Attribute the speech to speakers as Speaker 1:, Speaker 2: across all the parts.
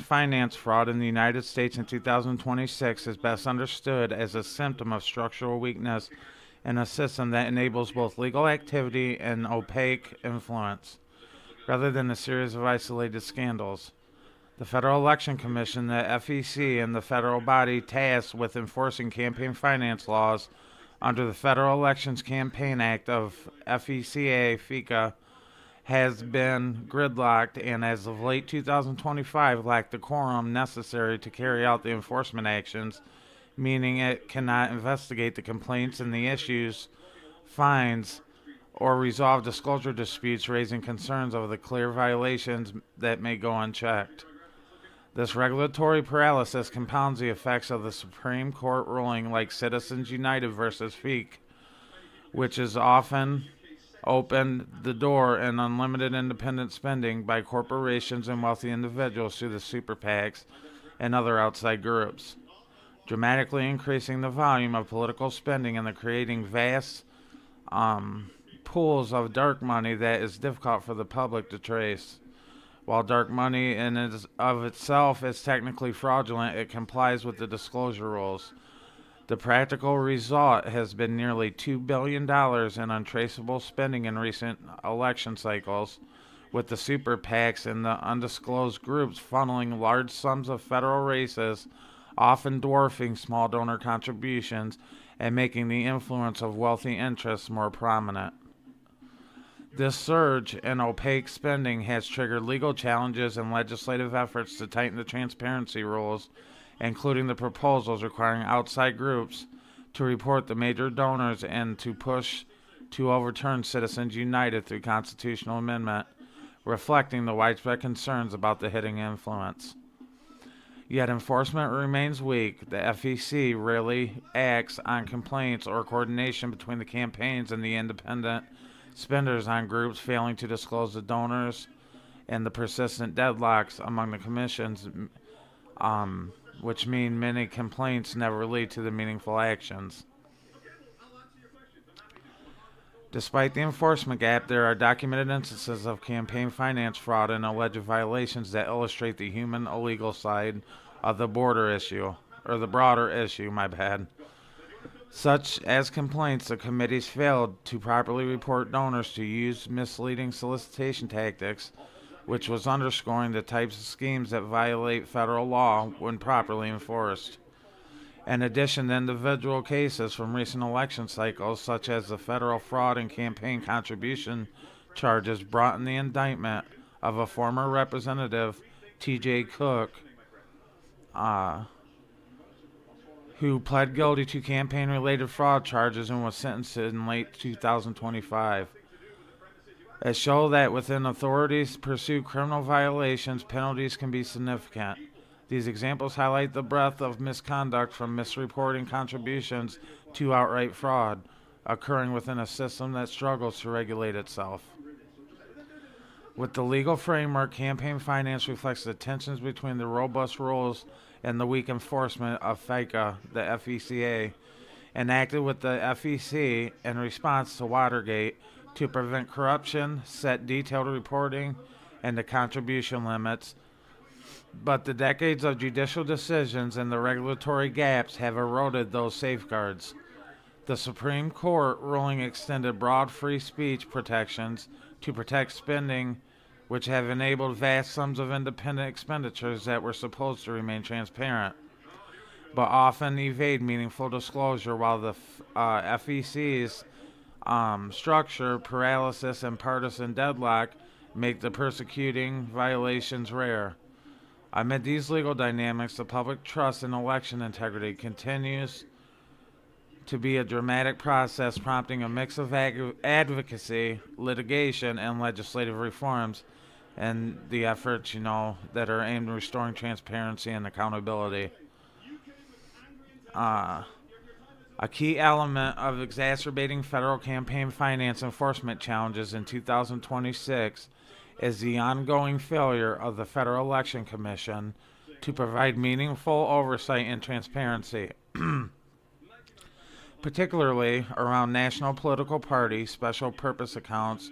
Speaker 1: finance fraud in the United States in 2026 is best understood as a symptom of structural weakness in a system that enables both legal activity and opaque influence, rather than a series of isolated scandals. The Federal Election Commission, the FEC, and the federal body tasked with enforcing campaign finance laws under the Federal Elections Campaign Act of FECA has been gridlocked and as of late 2025 lacked the quorum necessary to carry out the enforcement actions, meaning it cannot investigate the complaints and the issues, fines, or resolve disclosure disputes raising concerns over the clear violations that may go unchecked. This regulatory paralysis compounds the effects of the Supreme Court ruling like Citizens United versus FEC, which has often opened the door in unlimited independent spending by corporations and wealthy individuals through the super PACs and other outside groups, dramatically increasing the volume of political spending and creating vast pools of dark money that is difficult for the public to trace. While dark money in of itself is technically fraudulent, it complies with the disclosure rules. The practical result has been nearly $2 billion in untraceable spending in recent election cycles, with the super PACs and the undisclosed groups funneling large sums of federal races, often dwarfing small donor contributions and making the influence of wealthy interests more prominent. This surge in opaque spending has triggered legal challenges and legislative efforts to tighten the transparency rules, including the proposals requiring outside groups to report the major donors and to push to overturn Citizens United through constitutional amendment, reflecting the widespread concerns about the hidden influence. Yet enforcement remains weak. The FEC rarely acts on complaints or coordination between the campaigns and the independent spenders on groups failing to disclose the donors, and the persistent deadlocks among the commissions, which mean many complaints never lead to the meaningful actions. Despite the enforcement gap, there are documented instances of campaign finance fraud and alleged violations that illustrate the human illegal side of the broader issue. Such as complaints the committees failed to properly report donors to use misleading solicitation tactics, which was underscoring the types of schemes that violate federal law when properly enforced. In addition to individual cases from recent election cycles, such as the federal fraud and campaign contribution charges brought in the indictment of a former representative, T.J. Cook, who pled guilty to campaign-related fraud charges and was sentenced in late 2025. It shows that within authorities pursue criminal violations, penalties can be significant. These examples highlight the breadth of misconduct from misreporting contributions to outright fraud, occurring within a system that struggles to regulate itself. With the legal framework, campaign finance reflects the tensions between the robust rules and the weak enforcement of FECA, the FECA, enacted with the FEC in response to Watergate to prevent corruption, set detailed reporting, and the contribution limits. But the decades of judicial decisions and the regulatory gaps have eroded those safeguards. The Supreme Court ruling extended broad free speech protections to protect spending, which have enabled vast sums of independent expenditures that were supposed to remain transparent, but often evade meaningful disclosure, while the FEC's structure, paralysis, and partisan deadlock make the persecuting violations rare. Amid these legal dynamics, the public trust in election integrity continues to be a dramatic process, prompting a mix of advocacy, litigation, and legislative reforms, and the efforts, that are aimed at restoring transparency and accountability. A key element of exacerbating federal campaign finance enforcement challenges in 2026 is the ongoing failure of the Federal Election Commission to provide meaningful oversight and transparency, particularly around national political party special purpose accounts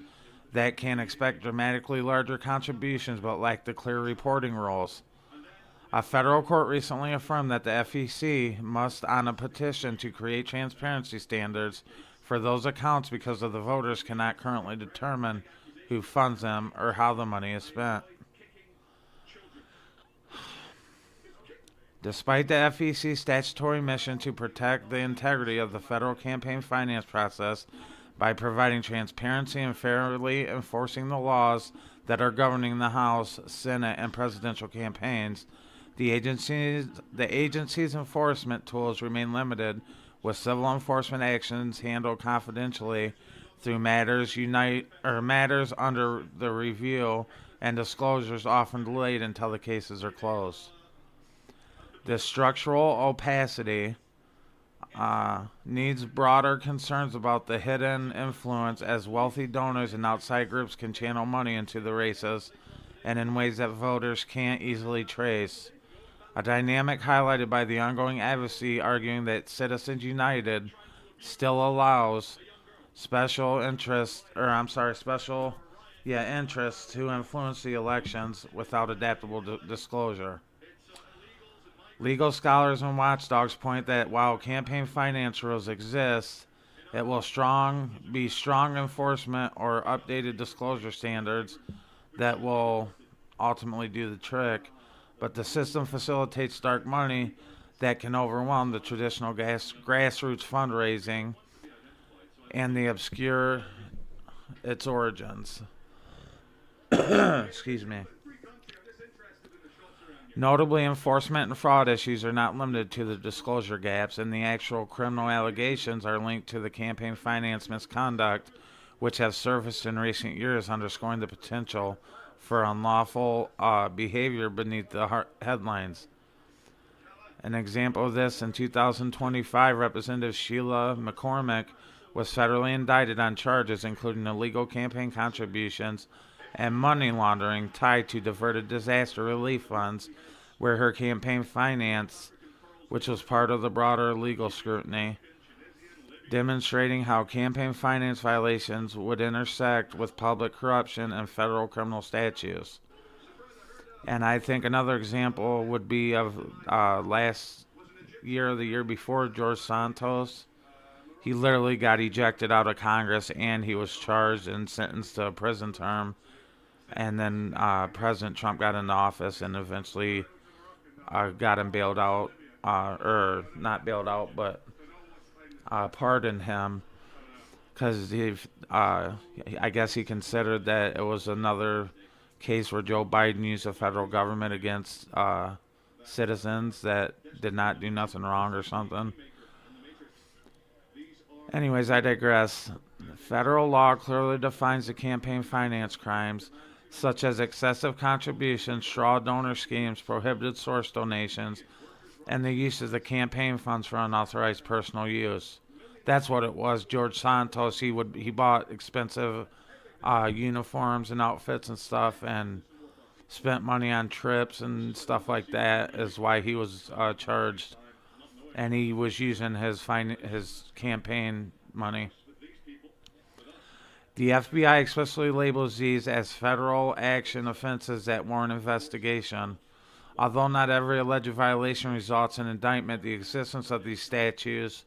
Speaker 1: that can expect dramatically larger contributions but lack the clear reporting rules. A federal court recently affirmed that the FEC must, on a petition to create transparency standards for those accounts because of the voters cannot currently determine who funds them or how the money is spent. Despite the FEC's statutory mission to protect the integrity of the federal campaign finance process by providing transparency and fairly enforcing the laws that are governing the House, Senate, and presidential campaigns, the agency's enforcement tools remain limited, with civil enforcement actions handled confidentially through matters under the review and disclosures often delayed until the cases are closed. This structural opacity needs broader concerns about the hidden influence, as wealthy donors and outside groups can channel money into the races and in ways that voters can't easily trace. A dynamic highlighted by the ongoing advocacy arguing that Citizens United still allows special interests to influence the elections without adaptable disclosure. Legal scholars and watchdogs point that while campaign finance rules exist, it will be strong enforcement or updated disclosure standards that will ultimately do the trick, but the system facilitates dark money that can overwhelm the traditional grassroots fundraising and obscure its origins. Excuse me. Notably, enforcement and fraud issues are not limited to the disclosure gaps, and the actual criminal allegations are linked to the campaign finance misconduct, which have surfaced in recent years, underscoring the potential for unlawful behavior beneath the headlines. An example of this: in 2025, Representative Sheila McCormick was federally indicted on charges including illegal campaign contributions and money laundering tied to diverted disaster relief funds, where her campaign finance, which was part of the broader legal scrutiny, demonstrating how campaign finance violations would intersect with public corruption and federal criminal statutes. And I think another example would be of last year or the year before, George Santos. He literally got ejected out of Congress, and he was charged and sentenced to a prison term. And then President Trump got into office and eventually got him bailed out, or not bailed out, but pardoned him, because I guess he considered that it was another case where Joe Biden used the federal government against citizens that did not do nothing wrong or something. Anyways, I digress. Federal law clearly defines the campaign finance crimes, such as excessive contributions, straw donor schemes, prohibited source donations, and the use of the campaign funds for unauthorized personal use. That's what it was. George Santos, he bought expensive uniforms and outfits and stuff, and spent money on trips and stuff like that, is why he was charged. And he was using his campaign money. The FBI explicitly labels these as federal action offenses that warrant investigation. Although not every alleged violation results in indictment, the existence of these statutes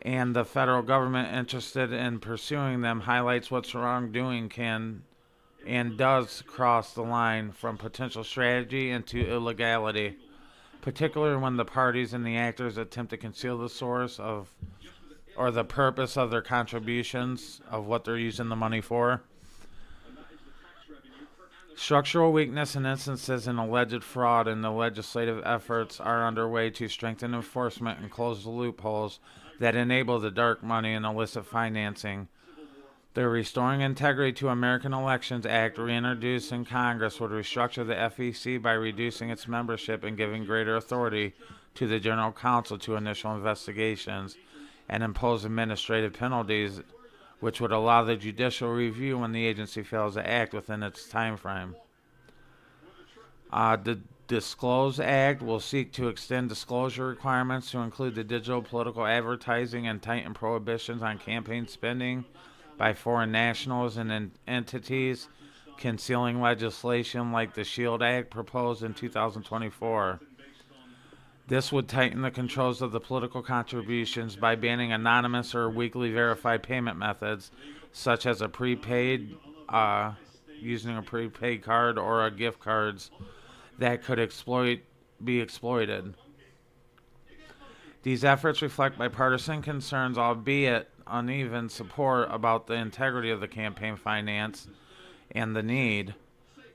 Speaker 1: and the federal government interested in pursuing them highlights what wrongdoing can and does cross the line from potential strategy into illegality, particularly when the parties and the actors attempt to conceal the source of or the purpose of their contributions, of what they're using the money for. Structural weakness and instances in alleged fraud in the legislative efforts are underway to strengthen enforcement and close the loopholes that enable the dark money and illicit financing. The Restoring Integrity to American Elections Act, reintroduced in Congress, would restructure the FEC by reducing its membership and giving greater authority to the General Counsel to initial investigations and impose administrative penalties, which would allow the judicial review when the agency fails to act within its time frame. The Disclose Act will seek to extend disclosure requirements to include the digital political advertising and tighten prohibitions on campaign spending by foreign nationals and entities concealing legislation like the SHIELD Act proposed in 2024. This would tighten the controls of the political contributions by banning anonymous or weekly verified payment methods, such as using a prepaid card or a gift cards that could be exploited. These efforts reflect bipartisan concerns, albeit uneven support about the integrity of the campaign finance and the need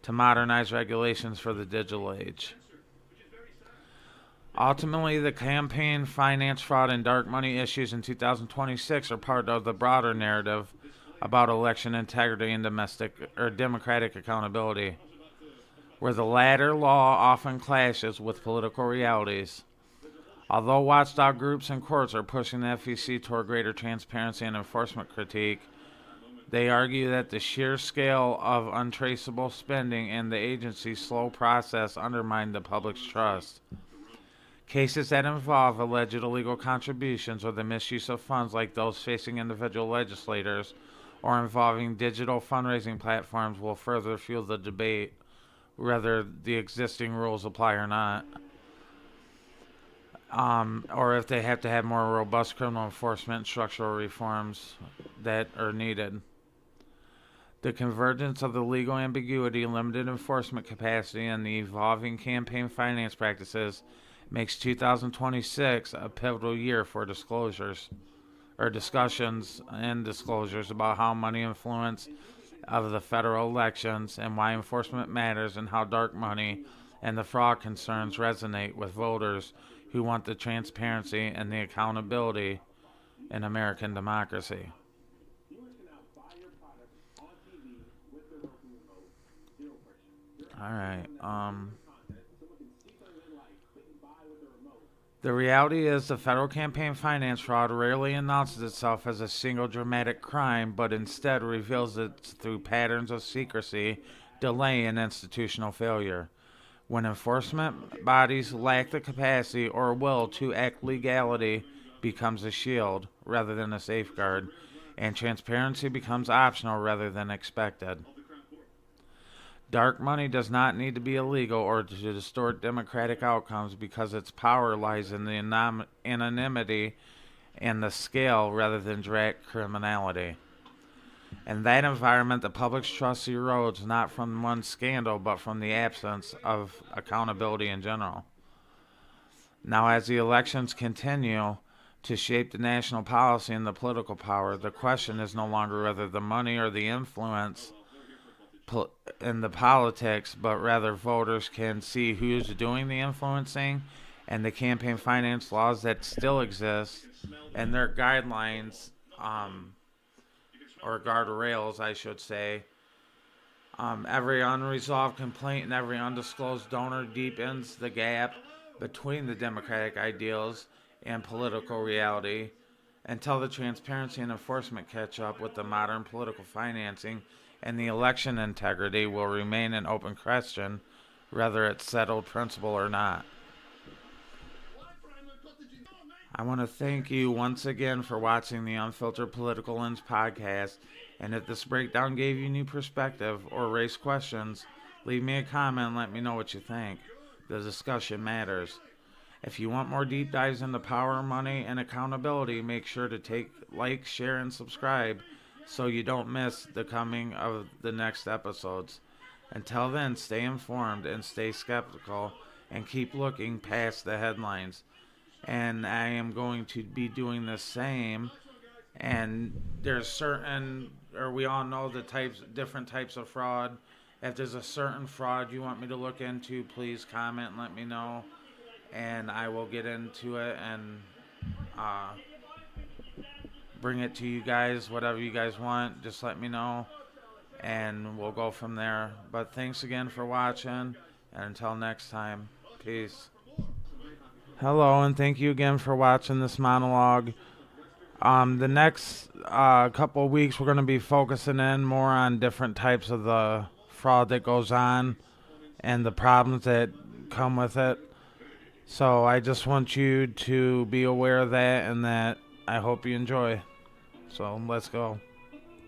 Speaker 1: to modernize regulations for the digital age. Ultimately, the campaign finance fraud and dark money issues in 2026 are part of the broader narrative about election integrity and democratic accountability, where the latter law often clashes with political realities. Although watchdog groups and courts are pushing the FEC toward greater transparency and enforcement critique, they argue that the sheer scale of untraceable spending and the agency's slow process undermine the public's trust. Cases that involve alleged illegal contributions or the misuse of funds, like those facing individual legislators or involving digital fundraising platforms, will further fuel the debate whether the existing rules apply or not. Or if they have to have more robust criminal enforcement and structural reforms that are needed. The convergence of the legal ambiguity, limited enforcement capacity, and the evolving campaign finance practices makes 2026 a pivotal year for discussions about how money influence of the federal elections and why enforcement matters, and how dark money and the fraud concerns resonate with voters who want the transparency and the accountability in American democracy. All right. The reality is the federal campaign finance fraud rarely announces itself as a single dramatic crime, but instead reveals it through patterns of secrecy, delay, and institutional failure. When enforcement bodies lack the capacity or will to act, legality becomes a shield rather than a safeguard, and transparency becomes optional rather than expected. Dark money does not need to be illegal or to distort democratic outcomes, because its power lies in the anonymity and the scale rather than direct criminality. In that environment, the public's trust erodes not from one scandal, but from the absence of accountability in general. Now, as the elections continue to shape the national policy and the political power, the question is no longer whether the money or the influence in the politics, but rather voters can see who's doing the influencing, and the campaign finance laws that still exist and their guidelines, or guardrails, I should say. Every unresolved complaint and every undisclosed donor deepens the gap between the democratic ideals and political reality, until the transparency and enforcement catch up with the modern political financing, and the election integrity will remain an open question, whether it's settled principle or not. I want to thank you once again for watching the Unfiltered Political Lens Podcast, and if this breakdown gave you new perspective or raised questions, leave me a comment and let me know what you think. The discussion matters. If you want more deep dives into power, money, and accountability, make sure to like, share, and subscribe so you don't miss the coming of the next episodes. Until then, stay informed and stay skeptical, and keep looking past the headlines. And I am going to be doing the same. And there's we all know the different types of fraud. If there's a certain fraud you want me to look into, please comment and let me know, and I will get into it and bring it to you guys. Whatever you guys want, just let me know, and we'll go from there. But thanks again for watching, and until next time, peace. Hello, and thank you again for watching this monologue. The next couple of weeks, we're going to be focusing in more on different types of the fraud that goes on and the problems that come with it. So I just want you to be aware of that, and that I hope you enjoy. So let's go.